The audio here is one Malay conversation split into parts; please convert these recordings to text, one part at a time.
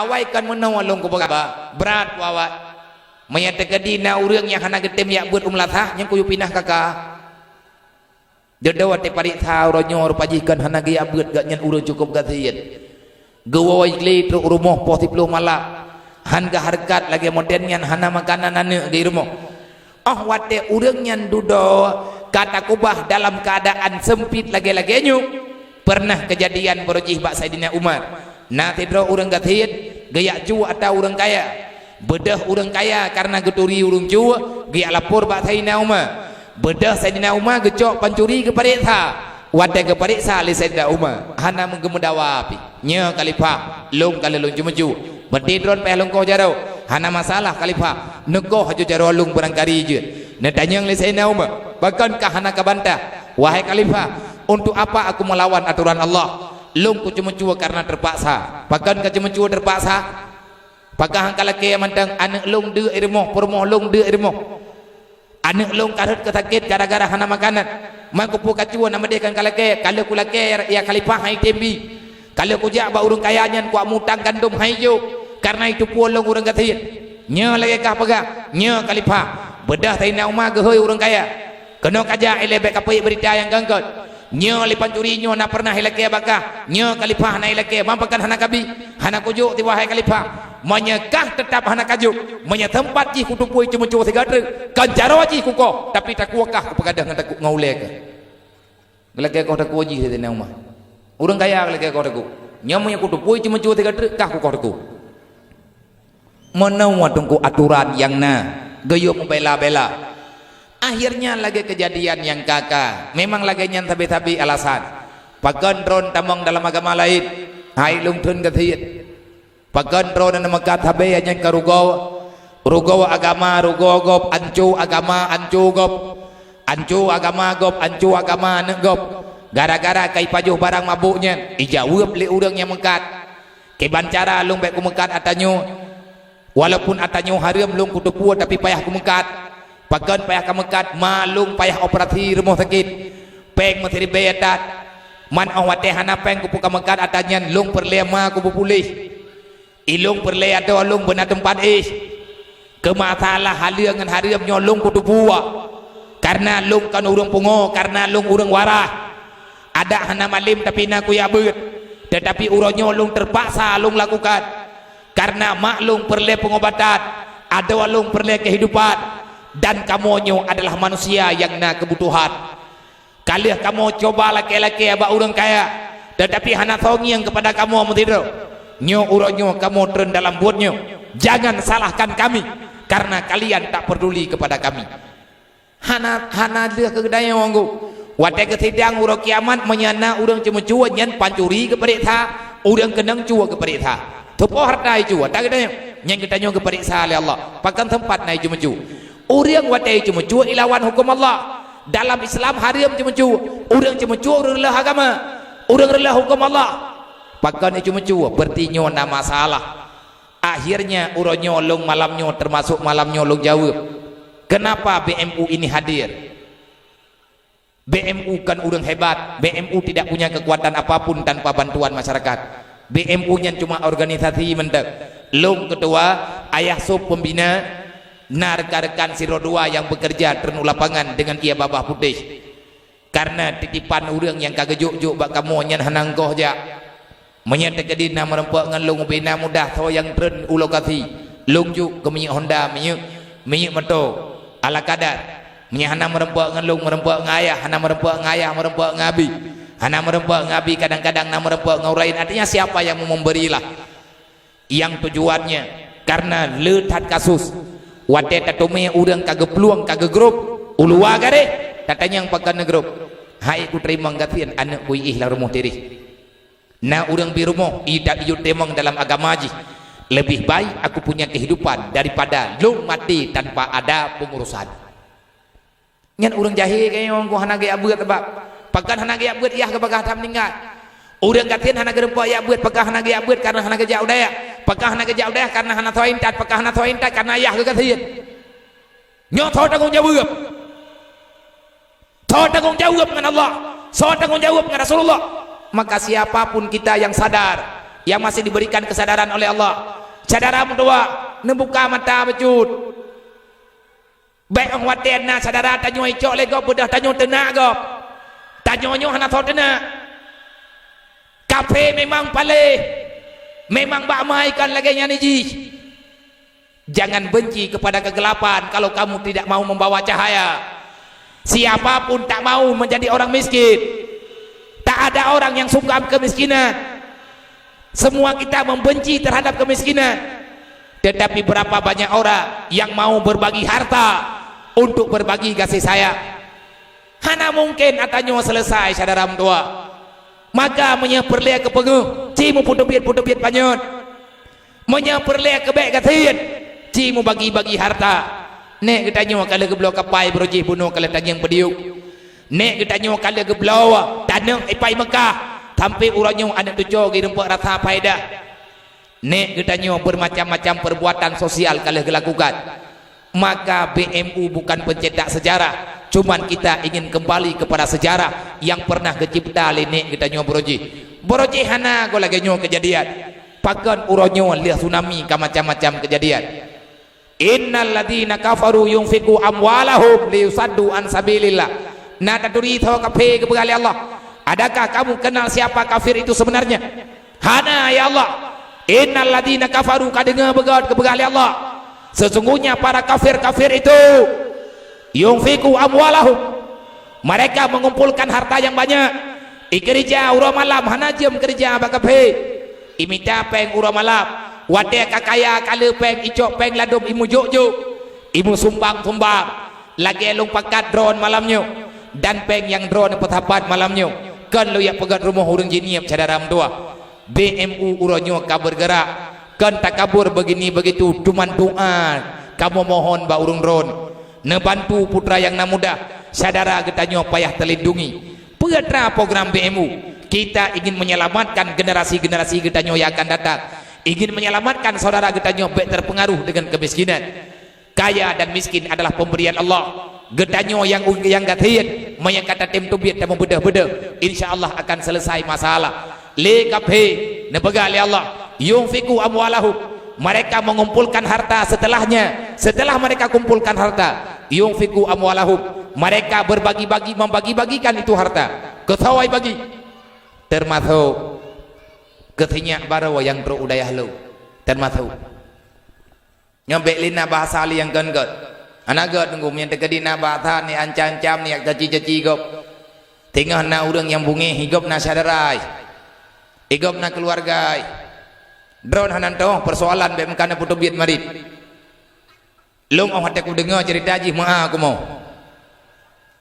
awai kan menawalung ko bagaba berat wawa mayat tegadi na urang yang hana getem ya buat umlatah yang kuyu pindah kakak dedawa te parit tha ronyor pajikan hana ge abut gak nyen urang cukup gatiet gawai kli truk rumah poh 10 malak han ga harkat lagi modern nyan hana makanan ane ge rumah wate urang nyan dudo kata kubah dalam keadaan sempit lagi-lagi nyu pernah kejadian berujih bak Saidina Umar na tidro urang gatiet gaya cu atau urang kaya bedah urang kaya karena geturi urang cu gaya lapor bak Saidina Umar bedah Saidina Umar gecok pancuri ke pariksa wate ke pariksa li Saidina Umar hana menggemudawa api nya kalipah long kali long cuma-cu bertidron peh long ko jaro hana masalah kalipah negoh haju jaro long barangkari je netanyang li Saidina Umar bakankah hana kabantah wahai kalifah untuk apa aku melawan aturan Allah long ku cuma cua karena terpaksa bahkan ka cuma cua terpaksa pakah hangkala ke mantang anak long de irmoh permoh long de irmoh anak long karut kesakit gara-gara hana makanan mak ku ka cua nama dia kan kala ke kalau ku lake ya kalipah hai tembi kalau ku jak ba urang kayanyan ku amutang gandum hai jo karena itu puolong urang gatit nya lagi kah pegah nya kalipah bedah Saidina Umar ge heuy urang kaya kena kaja elebek kapoi berita yang gangkot nyo lipan curi nyo na pernah hilake bakah nyo kalipah na hilake mampakan hana kabi hana kujuk ti wahai kalipah menyekah tetap hana kajuk menye tempat ji kutupui cuma cu segadre kancaro ji kuko tapi takuakah ku pegadah ngan takuk ngaule ke gelake ko taku ji Saidina Umar urang kaya gelake ko taku nyo menye kutupui cuma cu segadre kah ku ko taku menawa tungku aturan yang na gayup bela-bela akhirnya lagi kejadian yang kakak memang lagi nyan tabi-tabi alasan pagandron tamong dalam agama lain hai lung thun gathit pagandron na makat tabi nyan karugaw agama rugaw gop ancu agama ancu gop ancu agama gop ancu agama negop gara-gara kai pajuh barang mabuknya ijawab li urang yang mengkat ke bancara lung baik ku mengkat atanyo walaupun atanyo haram lung kutupu tapi payah ku mengkat pakan payah kamekat malung payah operasi rumah sakit peng masih bedat man awate hana peng kupu kamekat atanyan lung perlema kupu pulih ilung perle atau lung benar tempat ke masalah halia ngan hariam nyolong kutu buah karena lung kan urang pungo karena lung urang warah ada hana malim tapi naku ya beut tetapi urang nyolong terpaksa lung lakukan karena maklum perle pengobatan ada walung perle kehidupan dan kamu adalah manusia yang na kebutuhan kali kamu coba laki-laki abak urang kaya tetapi hana songi yang kepada kamu mutiru nyo uronyo kamu tren dalam buatnyo jangan salahkan kami karena kalian tak peduli kepada kami hana dia kegedaya wanggu wate kesidang urang kiamat menyana urang cuma cua nyan pancuri ke periksa urang kenang cua ke periksa tepoh hartai cua tak gedaya nyan kita nyo ke periksa oleh Allah pakan tempat naik cuma cua urang watai cuma cua ilawan hukum Allah dalam Islam haram cuma cua urang cuma cua urang relah agama urang relah hukum Allah pakan cuma cua bertinyo na masalah akhirnya urang nyolong malamnya termasuk malam nyolong jawab kenapa BMU ini hadir BMU kan urang hebat BMU tidak punya kekuatan apapun tanpa bantuan masyarakat BMU nya cuma organisasi mentek long ketua ayah sub pembina na rekan-rekan siro dua yang bekerja ternu lapangan dengan ia babah putih karena titipan urang yang kagejuk-juk bak kamu nyan hanangkoh ja menyata kedina merempak ngan long bina mudah so yang tren ulokasi long juk ke minyak Honda minyak moto ala kadar minyak hana merempak ngan long merempak ngayah hana merempak ngayah merempak ngabi hana merempak ngabi kadang-kadang na merempak ngaurain artinya siapa yang mau memberilah yang tujuannya karena letat kasus wate tatome urang kagak peluang kagak grup ulua gare tatanya yang pakai grup hai ku terima ngatian anak ku ihlah rumah diri na urang bi rumah idak iut temang dalam agama ji lebih baik aku punya kehidupan daripada long mati tanpa ada pengurusan nyan urang jahil kayaknya orang ku hana ge abeut bab pakan hana ge abeut yah ke bagah tam meninggal urang gatian hana ge rempa ya abeut pakah hana ge abeut karena hana ge jauh daya pakah hana ge jauh daya karena hana thoin tat pakah hana thoin tat karena yah ke gatian nyo tho tanggung jawab tho tanggung jawab dengan Allah tho tanggung jawab dengan Rasulullah maka siapapun kita yang sadar yang masih diberikan kesadaran oleh Allah. Saudara berdua membuka mata bercut. Baik orang waten na saudara tanyo icok lego bedah tanyo tenak go. Tanyo hana thau tenak. Kafe memang paleh. Memang bakmaikan lagi nya niji. Jangan benci kepada kegelapan kalau kamu tidak mau membawa cahaya. Siapapun tak mau menjadi orang miskin. Tak ada orang yang suka kemiskinan. Semua kita membenci terhadap kemiskinan. Tetapi berapa banyak orang yang mau berbagi harta untuk berbagi kasih sayang. Hana mungkin atanyo selesai saudara tua. Maka menyeperlia ke pengu, cimu putubit panyut. Menyeperlia ke baik katin, cimu bagi-bagi harta. Nek ketanyo kalau geblo kapai berujih bunuh kalau tangyang pediuk. Nek ketanyo kalau geblo tanang ipai Mekah. Sampai uranyo anak tujuh girempak rasa faedah. Nek ketanyo bermacam-macam perbuatan sosial kalau dilakukan. Maka BMU bukan pencetak sejarah. Cuman kita ingin kembali kepada sejarah yang pernah kecipta oleh nek ketanyo Boroji hana go lagi nyo kejadian. Pakan uranyo lihat tsunami ke macam-macam kejadian. Innal ladina kafaru yunfiqu amwalahum liyusaddu an sabilillah. Nada duri tho kape kebegali Allah. Adakah kamu kenal siapa kafir itu sebenarnya? Hana ya Allah. Innal ladina kafaru kadengar begat kebegali Allah. Sesungguhnya para kafir-kafir itu yunfiqu amwalahum. Mereka mengumpulkan harta yang banyak. Ikerja urang malam hana jam kerja bakape. Imita peng urang malam. Wade kakaya kala peng icok peng ladum imu juk-juk. Imu sumbang-sumbang. Lagi elung pakat drone malamnya. Dan peng yang drone petapat malamnya. Kan lo yang pegat rumah urang jiniap cadaram dua. BMU uranyo ka bergerak. Kan tak kabur begini begitu. Cuman doa. Kamu mohon ba urang drone. Nebantu putra yang namuda. Saudara getanyo payah terlindungi. Petra program BMU. Kita ingin menyelamatkan generasi-generasi getanyo yang akan datang. Ingin menyelamatkan saudara getanyo baik terpengaruh dengan kemiskinan. Kaya dan miskin adalah pemberian Allah. Getanyo yang gatian mayang kata tem tubiat dan bedah-bedah, insyaallah akan selesai masalah. Lekape nebegali Allah yunfiqu amwalahum. Mereka mengumpulkan harta setelah mereka kumpulkan harta yunfiqu amwalahum. Mereka berbagi-bagi membagi-bagikan itu harta. Ketawai bagi termasuk ketinya barawa yang pro udayah lu termasuk nyampe lina bahasa ali yang kan anak god nunggu yang tegadi na bahasa ni ancam-ancam ni caci-caci gop tinggal na urang yang bungi higop na sadarai higop na keluarga drone hanan toh persoalan be mekana putu biat marit lung oh hati ku dengar cerita ji maa aku mau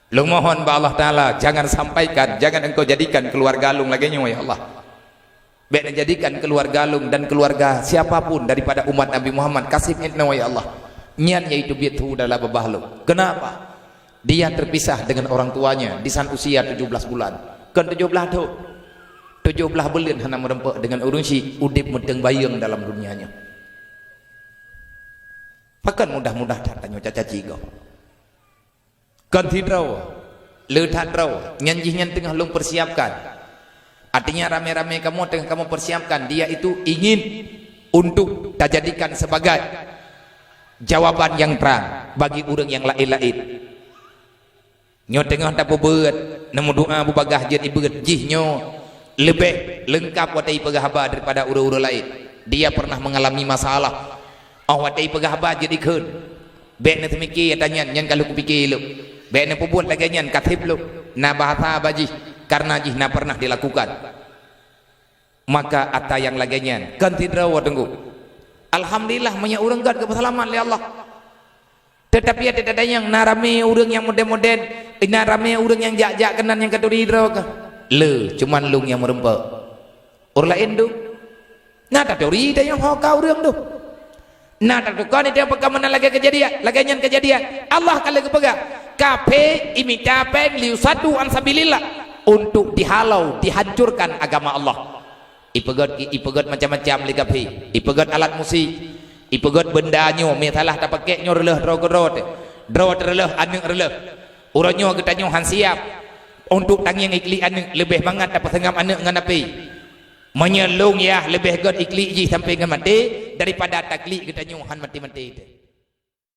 lung mohon ba Allah Ta'ala jangan sampaikan, jangan engkau jadikan keluarga lung lagi nyoy Allah. Baik jadikan keluarga lung dan keluarga siapapun daripada umat Nabi Muhammad kasih entna ya Allah. Niat yaitu biatu dalam babahlu. Kenapa? Dia terpisah dengan orang tuanya di saat usia 17 bulan. Kan 17 tu. 17 bulan hana merempak dengan urang si udip mudeng bayang dalam dunianya. Pakan mudah-mudah datanya cacaci kau. Kan tidraw. Letat draw. Nyanjihan tengah lung persiapkan. Artinya rame-rame kamu tengah kamu persiapkan. Dia itu ingin untuk dijadikan sebagai jawaban yang terang bagi orang yang lain-lain. Nyo tengah tak beberat, nemu doa bubagah jadi berat jihnya lebih lengkap watai pegahaba daripada orang-orang lain. Dia pernah mengalami masalah. Oh watai pegahaba jadi kun. Baik nak mikir tanya nyan kalau ku pikir lu. Baik nak buat lagi nyan katib lu. Na bahasa baji karena jih na pernah dilakukan. Maka ata yang lagi nyan kan tidak tunggu. Alhamdulillah banyak orang gad kebersalaman oleh Allah. Tetapi ada yang narame orang yang modern-modern, narame orang yang jak-jak kenan yang katuri hidro ke. Le, cuman lung yang merempak. Orang lain tu. Nah tak teori dah yang hoka orang tu. Nah tak tukar ni dia pegang mana lagi kejadian, lagi yang kejadian. Allah kalau kepegang. Kape imitapen liusadu ansabilillah untuk dihalau, dihancurkan agama Allah. Ipegot macam-macam li kape. Ipegot alat musik. Ipegot bendanya metalah tak pakai nyo releh drog releh anu releh uranyo getanyo han siap untuk tangyang ikli anu lebih banget dapat tengam anu ngan api menyelung ya lebih god ikli ji sampai ke mati daripada takli kita nyuhan mati-mati itu